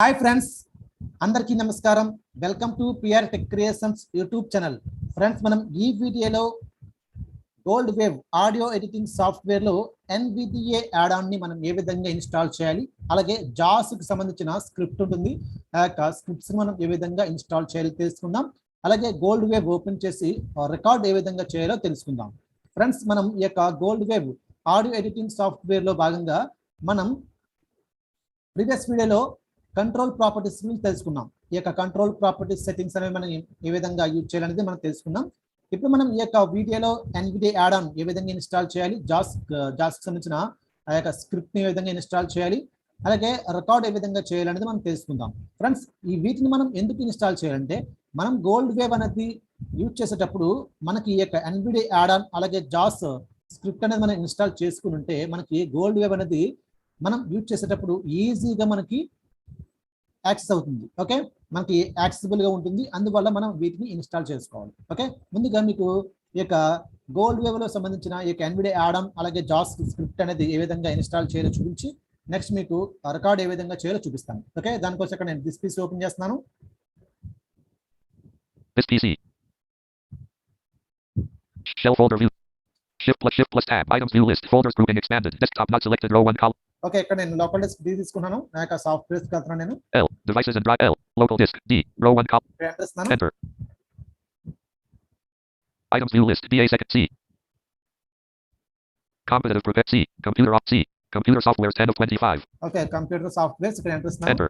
Hi friends, అందరికీ నమస్కారం. Welcome to PR tech creations YouTube channel. Friends, మనం ఈ వీడియోలో గోల్డ్ వేవ్ ఆడియో ఎడిటింగ్ సాఫ్ట్వేర్లో NVDA యాడ్ ఆన్ ని మనం ఏ విధంగా ఇన్స్టాల్ చేయాలి, అలాగే జాస్కి సంబంధించిన స్క్రిప్ట్ ఉంటుంది, ఆ యొక్క స్క్రిప్ట్స్ మనం ఏ విధంగా ఇన్స్టాల్ చేయాలి తెలుసుకుందాం. అలాగే గోల్డ్ వేవ్ ఓపెన్ చేసి రికార్డ్ ఏ విధంగా చేయాలో తెలుసుకుందాం. ఫ్రెండ్స్, మనం ఈ యొక్క గోల్డ్ వేవ్ ఆడియో ఎడిటింగ్ సాఫ్ట్వేర్లో భాగంగా మనం ప్రీవియస్ వీడియోలో కంట్రోల్ ప్రాపర్టీస్ గురించి తెలుసుకున్నాం. ఈ యొక్క కంట్రోల్ ప్రాపర్టీస్ సెట్టింగ్స్ అనేవి మనం ఏ విధంగా యూజ్ చేయాలనేది మనం తెలుసుకున్నాం. ఇప్పుడు మనం ఈ యొక్క వీడియోలో NVDA యాడ్ ఆన్ ఏ విధంగా ఇన్స్టాల్ చేయాలి, జాస్కి సంబంధించిన ఆ యొక్క స్క్రిప్ట్ని ఏ విధంగా ఇన్స్టాల్ చేయాలి, అలాగే రికార్డ్ ఏ విధంగా చేయాలనేది మనం తెలుసుకుందాం. ఫ్రెండ్స్, ఈ వీటిని మనం ఎందుకు ఇన్స్టాల్ చేయాలంటే, మనం గోల్డ్ వేవ్ అనేది యూజ్ చేసేటప్పుడు మనకి ఈ యొక్క NVDA యాడ్ ఆన్ అలాగే జాస్ స్క్రిప్ట్ అనేది మనం ఇన్స్టాల్ చేసుకుని ఉంటే మనకి గోల్డ్ వేవ్ అనేది మనం యూజ్ చేసేటప్పుడు ఈజీగా మనకి యాక్సెస్ అవుతుంది. ఓకే, మనకి యాక్సెసిబుల్ గా ఉంటుంది. అందువల్ల మనం వీటిని ఇన్స్టాల్ చేసుకోవాలి. ఓకే, ముందుగా మీకు ఈ యొక్క గోల్డ్ వేవ్ లో సంబంధించిన ఈ యొక్క NVDA యాడ్ ఆన్ అలాగే జాస్ స్క్రిప్ట్ అనేది ఏ విధంగా ఇన్స్టాల్ చేయాలో చూపించి నెక్స్ట్ మీకు రికార్డ్ ఏ విధంగా చేయాలో చూపిస్తాను. ఓకే, దానికోసం ఇక్కడ నేను దిస్ పీసీ ఓపెన్ చేస్తున్నాను. Shell folder view. Shift plus tab. Items view list. Folders grouping expanded. Desktop not selected. Row 1 column. Okay, ఇక్కడ నేను లోకల్ డిస్క్ D తీసుకున్నాను. నా యొక్క సాఫ్ట్వేర్స్ కి వెళ్తున్నాను. నేను L devices and drive. L local disk D row 1 column. Enter. Items view list. BA second C. Competitive protect C. Computer off C. Computer software 10 of 25. Okay, computer softwares ఇక్కడ enter చేస్తున్నాను. Enter.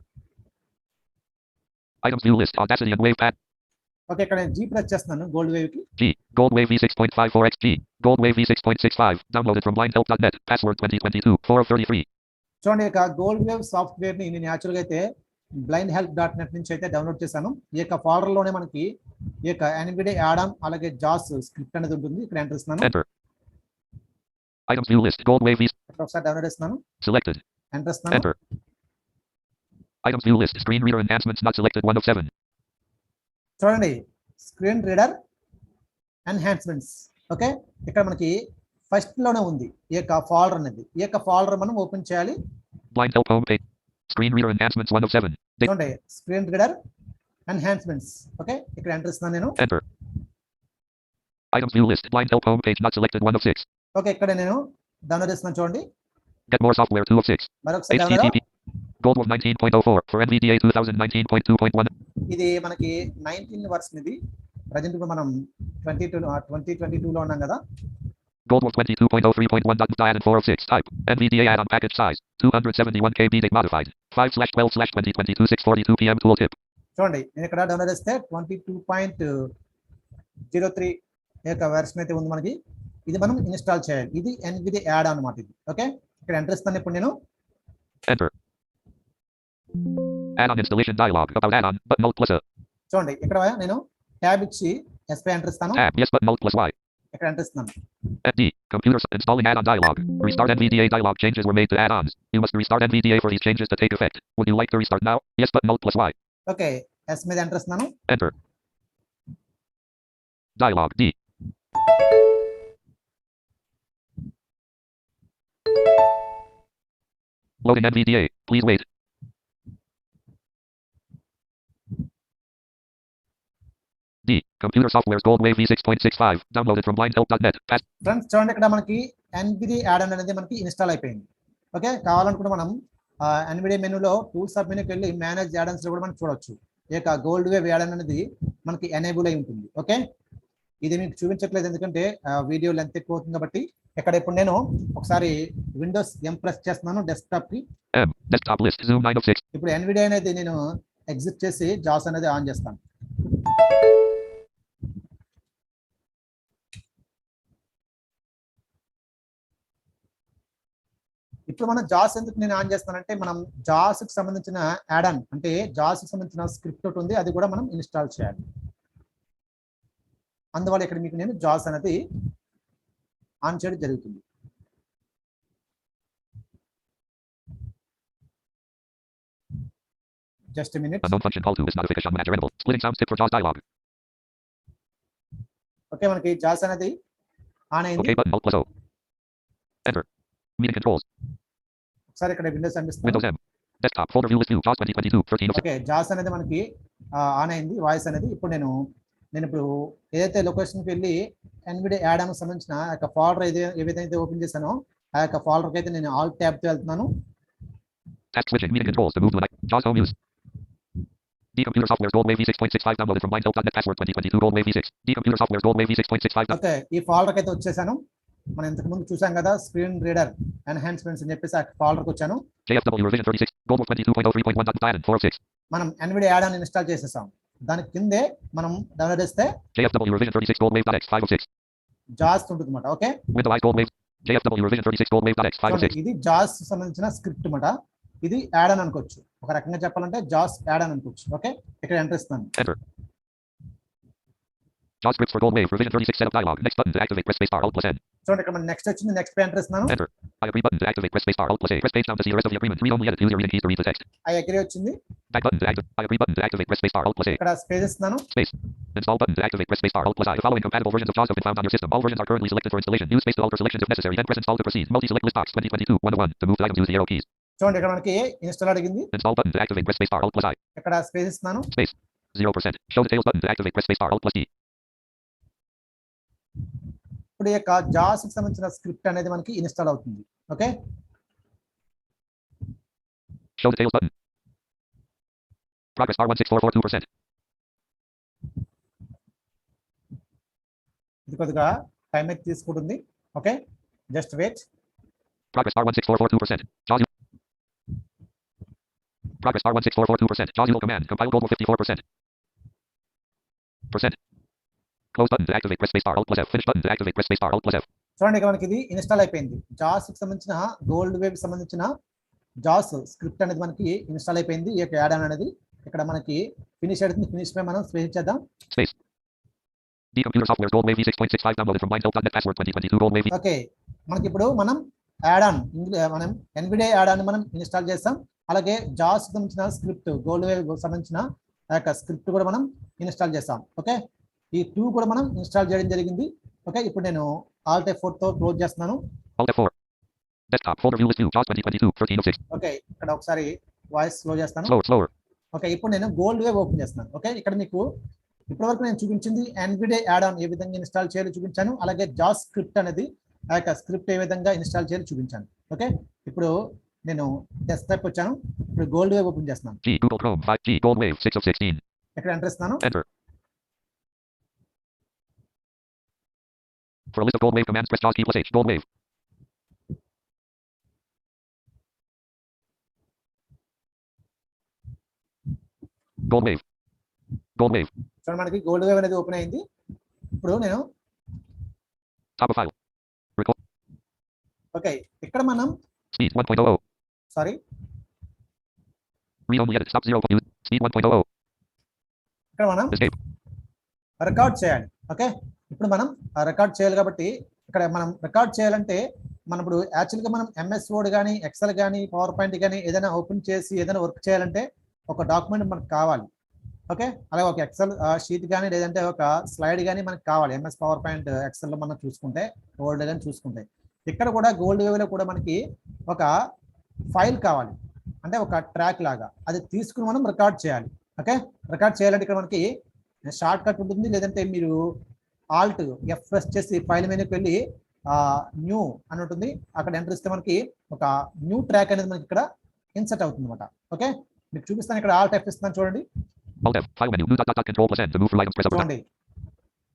Items view list. Audacity and Wave Pad. Okay, ఇక్కడ నేను G press చేస్తున్నాను gold wave కి. G Gold Wave V6.54XG. Gold Wave V6.65. Downloaded from blindhelp.net. Password 2022 4 of 33. చూడండి, ఇక gold wave software ని నేను యాక్చువల్గా అయితే blindhelp.net నుంచి అయితే డౌన్లోడ్ చేశాను. ఈ యొక్క ఫోల్డర్ లోనే మనకి ఈ యొక్క NVDA యాడ్ ఆన్ అలాగే జాస్ స్క్రిప్ట్ అనేది ఉంటుంది. ఇక్కడ ఎంటర్ చేస్తున్నాను. Enter. Items view list. Gold Wave V. ఒకసారి డౌన్లోడ్ చేస్తున్నాను. Selected. ఎంటర్ చేస్తున్నాను. Enter. Items view list. Screen reader enhancements not selected 1 of 7. చూడండి, స్క్రీన్ రీడర్ ఎన్హాన్స్మెంట్స్. ఓకే, ఇక్కడ మనకి ఫస్ట్ లోనే ఉంది ఈ యొక్క ఫోల్డర్ అనేది. ఈ యొక్క ఫోల్డర్ మనం ఓపెన్ చేయాలి. Blind help home page. Screen reader enhancements 1 of 7. చూడండి, స్క్రీన్ రీడర్ ఎన్హాన్స్మెంట్స్. ఓకే, ఇక్కడ ఎంటర్ చేస్తున్నాను నేను. Enter. Items view list. Blind help home page not selected 1 of 6. Okay, ఇక్కడ నేను డౌన్లోడ్ చేస్తున్నాను. చూడండి, Get more software 2 of 6. మరొకసారి HTTP. Gold Wave 19.04 for NVDA 2019.2.1. ఇది మనకి 19 వర్షన్. ఇది ప్రజెంట్ మనం 2022 లో ఉన్నాం కదా. Gold Wave 22.03.1. 4 of 6. Type NVDA add-on package size 271 KB date modified 5/12/2022 6:42 PM tooltip. చూడండి, నేను ఇక్కడ డౌన్లోడ్ చేస్తే 22.03 యొక్క వెర్షన్ అయితే ఉంది మనకి. ఇది మనం ఇన్స్టాల్ చేయాలి. ఇది NVDA యాడ్ అన్నమాట ఇది. ఓకే, ఇక్కడ ఎంటర్ ఇస్తాను. ఇప్పుడు నేను Enter. Add-on installation dialog about add-on button alt plus A. చూడండి, ఇక్కడ నేను ట్యాబ్ ఇచ్చి S/P ఎంటర్ ఇస్తాను. Tab yes button alt plus Y. ఇక్కడ ఎంటర్ ఇస్తున్నాను. D computer installing add-on dialog. Restart NVDA dialog. Changes were made to add-ons. You must restart NVDA for these changes to take effect. Would you like to restart now? Yes button alt plus Y. Okay, S మీద enter ఇస్తున్నాను. Enter. Dialog D. Loading NVDA. Please wait. D. Computer software's Gold Wave V6.65. Downloaded from blindhelp.net. Friends, చూడండి, ఇక్కడ మనకి NVDA add on అనేది మనకి install అయిపోయింది. Okay, కావాలనుకుంటే మనం NVDA మెనూలో టూల్స్ సబ్ మెనూకి వెళ్ళి మేనేజ్ యాడ్ ఆన్స్ లో కూడా మనం చూడొచ్చు. ఈ యొక్క గోల్డ్ వేవ్ యాడ్ ఆన్ అనేది మనకి ఎనేబుల్ అయి ఉంటుంది. ఓకే, ఇది మీకు చూపించట్లేదు ఎందుకంటే వీడియో లెంత్ ఎక్కువ అవుతుంది కాబట్టి. ఇక్కడ ఇప్పుడు నేను ఒకసారి విండోస్ M ప్రెస్ చేస్తున్నాను డెస్క్టాప్ కి. Desktop list zoom 9 of 6. ఇప్పుడు NVDA అనేది నేను ఎగ్జిట్ చేసి జాస్ అనేది ఆన్ చేస్తాను. ఇప్పుడు మనం జాస్ ఎందుకు నేను ఆన్ చేస్తానంటే, మనం జాస్ కి సంబంధించిన యాడ్ ఆన్ అంటే జాస్ కి సంబంధించిన స్క్రిప్ట్ ఒకటి ఉంది, అది కూడా మనం ఇన్స్టాల్ చేయాలి. అందువల్ల ఇక్కడ మీకు నేను జాస్ అనేది ఆన్ చేయడం జరుగుతుంది. Just a minute. Unknown function call to is notification manager edible. Splitting sounds tip for JAWS dialog. Okay, మనకి జాస్ అనేది ఆన్ అయింది. Okay button alt plus O. Enter. Meeting controls. ఒకసారి ఇక్కడ విండోస్ అనిపిస్తుంది. Windows M. Desktop. Folder view list view. JAWS 2022. 13 of 6. Okay Jos అనేది మనకి on అయింది voice అనేది. ఇప్పుడు నేను ఇప్పుడు ఏదైతే లొకేషన్కి వెళ్ళి ఎన్విడియా యాడ్ ఆన్ సంబంధించిన ఆ యొక్క ఫోల్డర్ ఏదైతే ఓపెన్ చేశానో ఆ యొక్క ఫోల్డర్కి అయితే నేను ఆల్ ట్యాబ్తో వెళ్తున్నాను. Task switching. Meeting controls to move to the JAWS home use. Computer software Goldwave v6.65 downloaded from mindhelp.net. Password 2022 Goldwave v6. Computer software Goldwave v6.65. Okay ఈ ఫోల్డర్కి అయితే వచ్చేసాను. మనం ఇంతకు ముందు చూసాం కదా స్క్రీన్ రీడర్ ఎన్హాన్స్మెంట్స్ అని చెప్పేసి ఆ ఫోల్డర్కి వచ్చాను. JFW revision 36 Goldwave 22.03.1.addon 406. మనం ఎన్విడియా యాడ్ ఆన్ ఇన్స్టాల్ చేసేసాం. దాని కిందే మనం డౌన్లోడ్ చేస్తే JFW revision 36 Goldwave.x 506. జాస్ ఉంటుంది అన్నమాట. Okay Windows Goldwave. JFW revision 36 Goldwave.x 506. ఇది జాస్ సంబంధించిన స్క్రిప్ట్ అన్నమాట. ఇది యాడ్ ఆన్ అనుకోవచ్చు. ఒక రకంగా చెప్పాలంటే జాస్ యాడ్ ఆన్ అనుకోవచ్చు. ఓకే ఇక్కడ ఎంటర్ ఇస్తాను. Enter. JAWS scripts for Goldwave revision 36 setup dialog. Next button to activate. Press spacebar Alt plus N. చూడండి ఇక్కడ మన నెక్స్ట్ వచ్చింది. నెక్స్ట్ పై ఎంటర్ ఇస్తున్నాను. Enter. I agree button to activate. Press spacebar Alt plus A. Press page down to see the rest of the agreement. Read only edit. Use your reading keys to read the text. I agree వచ్చింది. Back button to activate. I agree button to activate. Press spacebar Alt plus A. ఇక్కడ space ఇస్తున్నాను. Space. Install button to activate. Press spacebar Alt plus I. The following compatible versions of JAWS have been found on your system. All versions are currently selected for installation. Use space to alter selections if necessary. Then press install to proceed. Multi-select list box 2022 101. To move to items, use the arrow keys. చూడండి ఇక్కడ మనకి install అడిగింది. Install button to activate. Press spacebar Alt plus I. ఇక్కడ space ఇస్తున్నాను. Space. 0%. Show details button to activate. Press spacebar Alt plus E. ఇప్పుడు ఈ యొక్క Jos కి సంబంధించిన స్క్రిప్ట్ అనేది మనకి ఇన్స్టాల్ అవుతుంది. Okay Show details button. Progress bar 16442%. ఇది కొద్దిగా టైం అయితే తీసుకుంటుంది. Okay just wait. Progress bar 16442%. JAWS. Progress bar 16442%. JAWS UL command. Compile global 54%. Percent. Close button to activate. Press spacebar Alt plus F. Finish button to activate. Press spacebar Alt plus F. చూడండి ఇక్కడ మనకి ఇది install అయిపోయింది. Jos కి సంబంధించిన gold wave కి సంబంధించిన Jos script అనేది మనకి ఇన్స్టాల్ అయిపోయింది. ఈ యొక్క యాడ్ ఆన్ అనేది ఇక్కడ మనకి ఫినిష్ అవుతుంది. ఫినిష్ పై మనం స్పేస్ చేద్దాం. Space. Computer software Goldwave v6.65 downloaded from mindhelp.net. Password 2022 Goldwave. Okay మనకి ఇప్పుడు మనం యాడ్ ఆన్ మనం ఎన్విడియా యాడ్ ఆన్ మనం ఇన్స్టాల్ చేస్తాం. అలాగే జాస్ కి సంబంధించిన స్క్రిప్ట్ గోల్డ్ వేవ్ సంబంధించిన ఆ యొక్క స్క్రిప్ట్ కూడా మనం ఇన్స్టాల్ చేస్తాం. ఓకే ఈ 2 కూడా మనం ఇన్స్టాల్ చేయడం జరిగింది. ఓకే ఇప్పుడు నేను Alt F4 తో క్లోజ్ చేస్తున్నాను. Alt F4. Desktop folder view list view JAWS 2022 13 of 6. Okay ఇక్కడ ఒకసారి వాయిస్ స్లో చేస్తాను. Slower. ఓకే ఇప్పుడు నేను గోల్డ్ వేవ్ ఓపెన్ చేస్తున్నాను. ఓకే ఇక్కడ మీకు ఇప్పటివరకు నేను చూపించింది ఎన్విడియా యాడ్ ఆన్ ఏ విధంగా ఇన్స్టాల్ చేయాలో చూపించాను. అలాగే జాస్ స్క్రిప్ట్ అనేది ఆ యొక్క స్క్రిప్ట్ ఏ విధంగా ఇన్స్టాల్ చేయాలో చూపించాను. ఓకే ఇప్పుడు నేను డెస్క్టాప్ వచ్చాను. ఇప్పుడు గోల్డ్ వేవ్ ఓపెన్ చేస్తున్నాను. Google Chrome 5G Goldwave 6 of 16. ఇక్కడ ఎంటర్ ఇస్తున్నాను. Enter. For a list of Goldwave commands, press JAWS key plus H. Goldwave. Goldwave. చూడండి మనకి గోల్డ్ వేవ్ అనేది ఓపెన్ అయింది. ఇప్పుడు నేను Top of file. Record. Okay ఇక్కడ మనం Speed 1.00. Sorry Read only edit. Stop 0. Use. Speed 1.00. ఇక్కడ మనం Escape. రికార్డ్ చేయాలి. ఓకే ఇప్పుడు మనం రికార్డ్ చేయాలి కాబట్టి ఇక్కడ మనం రికార్డ్ చేయాలంటే మనం ఇప్పుడు యాక్చువల్గా మనం MS వర్డ్ కానీ ఎక్సెల్ కానీ పవర్ పాయింట్ కానీ ఏదైనా ఓపెన్ చేసి ఏదైనా వర్క్ చేయాలంటే ఒక డాక్యుమెంట్ మనకు కావాలి. ఓకే అలాగే ఒక ఎక్సెల్ షీట్ కానీ లేదంటే ఒక స్లైడ్ కానీ మనకు కావాలి. MS పవర్ పాయింట్ ఎక్సెల్లో మనం చూసుకుంటే వర్డ్ కానీ చూసుకుంటే ఇక్కడ కూడా గోల్డ్ వేవ్లో కూడా మనకి ఒక ఫైల్ కావాలి. అంటే ఒక ట్రాక్ లాగా అది తీసుకుని మనం రికార్డ్ చేయాలి. ఓకే రికార్డ్ చేయాలంటే ఇక్కడ మనకి షార్ట్ కట్ ఉంటుంది. లేదంటే మీరు Alt F ప్రెస్ చేసి ఫైల్ మెనూకి వెళ్ళి న్యూ అని ఉంటుంది. అక్కడ ఎంటర్ ఇస్తే మనకి ఒక న్యూ ట్రాక్ అనేది మనకి ఇక్కడ ఇన్సర్ట్ అవుతుంది అనమాట. ఓకే మీకు చూపిస్తాను. ఇక్కడ Alt F ఇస్తాను చూడండి. Alt F file menu new dot control plus N to move through items. Press over. చూడండి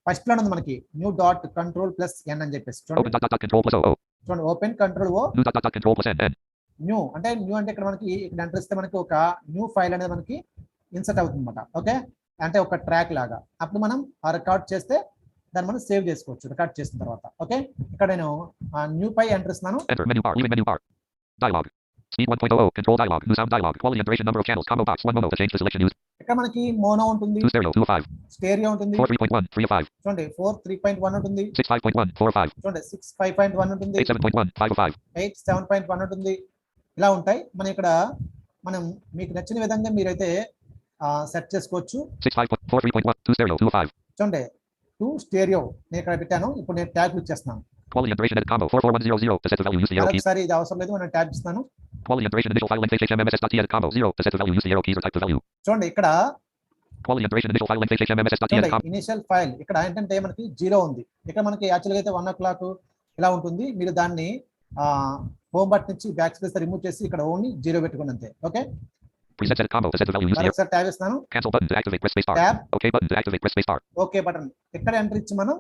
ఫస్ట్ లో ఉంది మనకి new dot control plus N అని చెప్పేసి చూడండి. Open dot control plus O. చూడండి open control O. New dot control plus N. New అంటే ఇక్కడ మనకి ఇక్కడ ఎంటర్ ఇస్తే మనకి ఒక న్యూ ఫైల్ అనేది మనకి ఇన్సర్ట్ అవుతుంది అనమాట. ఓకే అంటే ఒక ట్రాక్ లాగా అప్పుడు మనం రికార్డ్ చేస్తే దాన్ని మనం సేవ్ చేసుకోవచ్చు రికార్డ్ చేసిన తర్వాత. ఓకే ఇక్కడ నేను న్యూ పై ఎంటర్ ఇస్తున్నాను. Enter menu bar. Leaving menu bar. Dialog. Speed 1.00. Control dialog. New sound dialog. Quality and duration number of channels. Combo box 1 mono to change the selection used. ఇక్కడ మనకి mono ఉంటుంది. 2 stereo 2 of 5. స్టేరియో ఉంటుంది. 4 3.1 3 of 5. చూడండి 4 3.1 ఉంటుంది. 6 5.1 4 of 5. చూడండి 6 5.1 ఉంటుంది. 8 7.1 5 of 5. 8 7.1 ఉంటుంది. ఇలా ఉంటాయి. మనం ఇక్కడ మీకు నచ్చిన విధంగా మీరైతే సెట్ చేసుకోవచ్చు. 6 5 4 3.1 2 stereo 2 of 5. చూడండి 2 స్టేరియో నేను ఇక్కడ పెట్టాను. ఇప్పుడు నేను ట్యాగ్ ఇచ్చేస్తున్నాను. Quality and duration edit combo 44100 to set the value use the arrow keys. ఒకసారి ఇది అవసరం లేదు. నేను ట్యాగ్ ఇస్తాను. Quality duration initial file length hmms.t combo 0 to set the value. Use the arrow keys or type the value. చూడండి ఇక్కడ Quality duration initial file length hmms.t combo. Initial file ఇక్కడ ఏంటంటే మనకి 0 ఉంది. ఇక్కడ మనకి యాక్చువల్గా అయితే 1 o'clock ఇలా ఉంటుంది. మీరు దాన్ని హోమ్ బటన్ నుంచి బ్యాక్ స్పేస్ రిమూవ్ చేసి ఇక్కడ ఓన్లీ 0 పెట్టుకోండి అంతే. Okay, Preset set combo to set the value. Use the ఒకసారి ట్యాబ్ ఇస్తాను. cancel button to activate. Press space bar. Tab. OK button to activate. Press space bar. Okay button ఇక్కడ enter ఇచ్చి మనం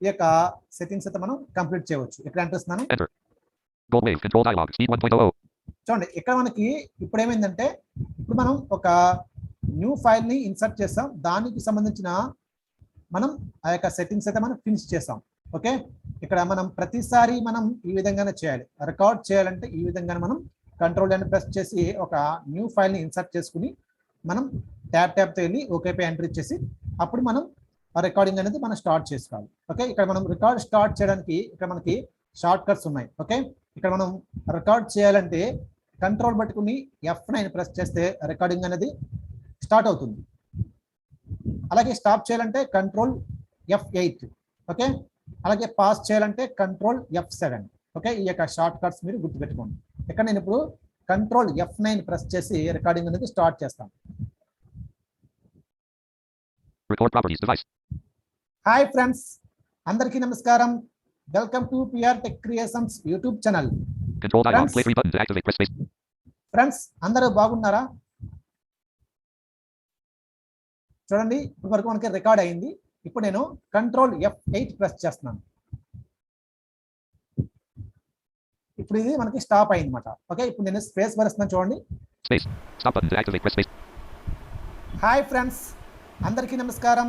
ఈ యొక్క సెట్టింగ్స్ అయితే మనం కంప్లీట్ చేయవచ్చు. ఇక్కడ ఎంటర్ ఇస్తున్నాను. Enter. Gold wave control dialog. Speed 1.00. చూడండి ఇక్కడ మనకి ఇప్పుడు ఏమైందంటే ఇప్పుడు మనం ఒక న్యూ ఫైల్ ని ఇన్సర్ట్ చేస్తాం. దానికి సంబంధించిన మనం ఆ యొక్క సెట్టింగ్స్ అయితే మనం ఫినిష్ చేస్తాం. ఓకే, ఇక్కడ మనం ప్రతిసారి మనం ఈ విధంగానే చేయాలి. రికార్డ్ చేయాలంటే ఈ విధంగా మనం కంట్రోల్ అని ప్రెస్ చేసి ఒక న్యూ ఫైల్ ని ఇన్సర్ట్ చేసుకుని మనం ట్యాబ్తో వెళ్ళి ఓకే పై ఎంటర్ ఇచ్చేసి అప్పుడు మనం రికార్డింగ్ అనేది మనం స్టార్ట్ చేసుకోవాలి. ఓకే, ఇక్కడ మనం రికార్డ్ స్టార్ట్ చేయడానికి ఇక్కడ మనకి షార్ట్ కట్స్ ఉన్నాయి. ఓకే, ఇక్కడ మనం రికార్డ్ చేయాలంటే కంట్రోల్ పట్టుకుని F9 ప్రెస్ చేస్తే రికార్డింగ్ అనేది స్టార్ట్ అవుతుంది. అలాగే స్టాప్ చేయాలంటే కంట్రోల్ F8. ఓకే, అలాగే పాస్ చేయాలంటే కంట్రోల్ F7. ఓకే, ఈ యొక్క షార్ట్ కట్స్ మీరు గుర్తుపెట్టుకోండి. ఇక్కడ నేను ఇప్పుడు కంట్రోల్ F9 ప్రెస్ చేసి రికార్డింగ్ అనేది స్టార్ట్ చేస్తాను. Record properties device. Hi friends, అందరికీ నమస్కారం. Welcome to PR tech creations YouTube channel. Control dialog. Play 3 button to activate. Press space. Friends అందరూ బాగున్నారా? చూడండి ఇప్పటి వరకు మనకి రికార్డ్ అయింది. ఇప్పుడు నేను కంట్రోల్ F8 ప్రెస్ చేస్తున్నాను. ఇప్పుడు ఇది మనకి స్టాప్ అయింది అనమాట. ఓకే, ఇప్పుడు నేను స్పేస్ భరిస్తున్నాను. చూడండి, Space. Stop button to activate. Press space. Hi friends, అందరికీ నమస్కారం.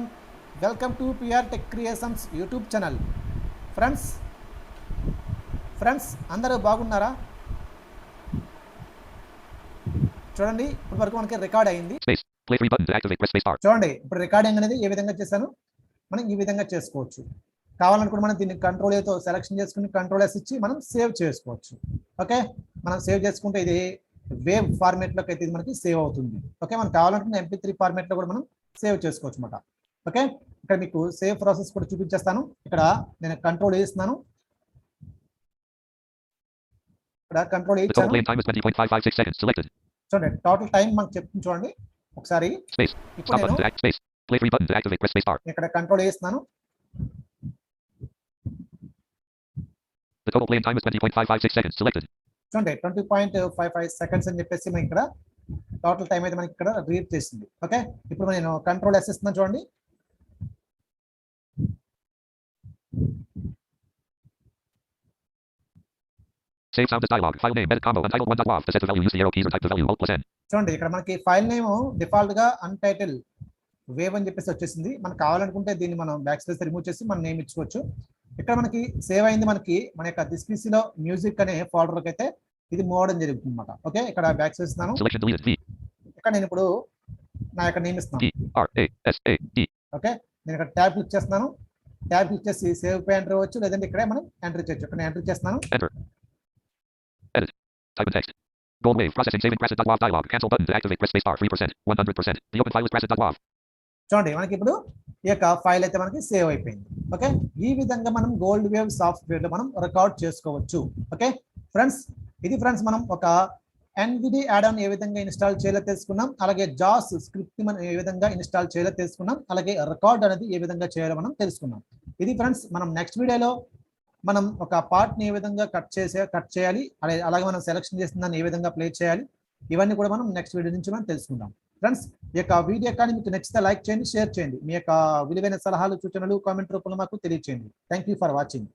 Welcome to PR tech creations YouTube channel. Friends అందరూ బాగున్నారా? చూడండి ఇప్పటి వరకు మనకి రికార్డ్ అయింది. Space. Play 3 button to activate. Press space bar. చూడండి ఇప్పుడు రికార్డింగ్ అనేది ఏ విధంగా చేశాను మనం ఈ విధంగా చేసుకోవచ్చు. కావాలనుకుంటే మనం దీన్ని కంట్రోల్ ఏతో సెలెక్షన్ చేసుకుని కంట్రోల్ S ఇచ్చి మనం సేవ్ చేసుకోవచ్చు. ఓకే, మనం సేవ్ చేసుకుంటే ఇది వేవ్ ఫార్మేట్ లోకి అయితే ఇది మనకి సేవ్ అవుతుంది. ఓకే, మనం కావాలనుకుంటే MP3 ఫార్మేట్ లో కూడా మనం సేవ్ చేసుకోవచ్చు అన్నమాట. ఓకే, ఇక్కడ మీకు సేవ్ ప్రాసెస్ కూడా చూపించేస్తాను. ఇక్కడ నేను కంట్రోల్ ఇస్తున్నాను. ఇక్కడ కంట్రోల్ ఇచ్చాను. చూడండి టోటల్ టైం మనకు చెప్తుంది. చూడండి ఒకసారి ఇప్పుడు నేను ఇక్కడ కంట్రోల్ ఇస్తున్నాను. The total play time is 20.556 seconds. Selected. చూడండి 20.55 సెకండ్స్ అని చెప్పేసి మనకి ఇక్కడ టోటల్ టైం అయితే మనకి ఇక్కడ రీడ్ చేసింది. ఓకే, ఇప్పుడు నేను కంట్రోల్ S ఇస్తున్నాను. చూడండి Save sound as dialog. File name edit combo untitled 1.wav. To set the value, use the arrow keys or type the value. Alt+N. చూడండి ఇక్కడ మనకి ఫైల్ నేమ్ డిఫాల్ట్ గా అన్టైటిల్ వేవ్ అని చెప్పేసి వచ్చేసింది. మనకు కావాలనుకుంటే దీన్ని మనం బ్యాక్ స్పేస్ రిమూవ్ చేసి మనం నేమ్ ఇచ్చుకోవచ్చు. ఇక్కడ మనకి సేవ్ అయింది. మనకి మన యొక్క దిస్పీసీలో మ్యూజిక్ అనే ఫోల్డర్కి అయితే ఇది మూవ్ అవడం జరుగుతుంది అనమాట. ఓకే, ఇక్కడ బ్యాక్ స్పేస్ ఇస్తున్నాను. ఇక్కడ నేను ఇప్పుడు నా యొక్క నేమ్ ఇస్తున్నాను. ఓకే, నేను ఇక్కడ ట్యాబ్ క్లిక్ చేస్తున్నాను. ట్యాబ్ క్లిక్ చేసి సేవ్ పై ఎంటర్ అవ్వచ్చు, లేదంటే ఇక్కడే మనం ఎంటర్ చేయొచ్చు. ఇక్కడ నేను ఎంటర్ చేస్తున్నాను. Edit. Type in text. Gold wave processing saving preset.wav dialog. Cancel button to activate. Press space bar. 3%. 100%. The open file is preset.wav. చూడండి మనకి ఇప్పుడు ఈ యొక్క ఫైల్ అయితే మనకి సేవ్ అయిపోయింది. ఓకే, ఈ విధంగా మనం గోల్డ్ వేవ్ సాఫ్ట్వేర్ లో మనం రికార్డ్ చేసుకోవచ్చు. ఓకే ఫ్రెండ్స్, ఇది ఫ్రెండ్స్ మనం ఒక NVDA add-on ఏ విధంగా ఇన్స్టాల్ చేయాలో తెలుసుకున్నాం. అలాగే జాస్ స్క్రిప్ట్ మనం ఏ విధంగా ఇన్స్టాల్ చేయాలో తెలుసుకున్నాం. అలాగే రికార్డ్ అనేది ఏ విధంగా చేయాలో మనం తెలుసుకున్నాం. ఇది ఫ్రెండ్స్ మనం నెక్స్ట్ వీడియోలో మనం ఒక పార్ట్ ని ఏ విధంగా కట్ చేయాలి, అలాగే మనం సెలెక్షన్ చేసిన దాన్ని ఏ విధంగా ప్లే చేయాలి, ఇవన్నీ కూడా మనం నెక్స్ట్ వీడియో నుంచి మనం తెలుసుకుందాం. ఫ్రెండ్స్, ఈ యొక్క వీడియో కానీ మీకు నచ్చితే లైక్ చేయండి, షేర్ చేయండి. మీ యొక్క విలువైన సలహాలు, సూచనలు కామెంట్ రూపంలో మాకు తెలియజేయండి. Thank you for watching.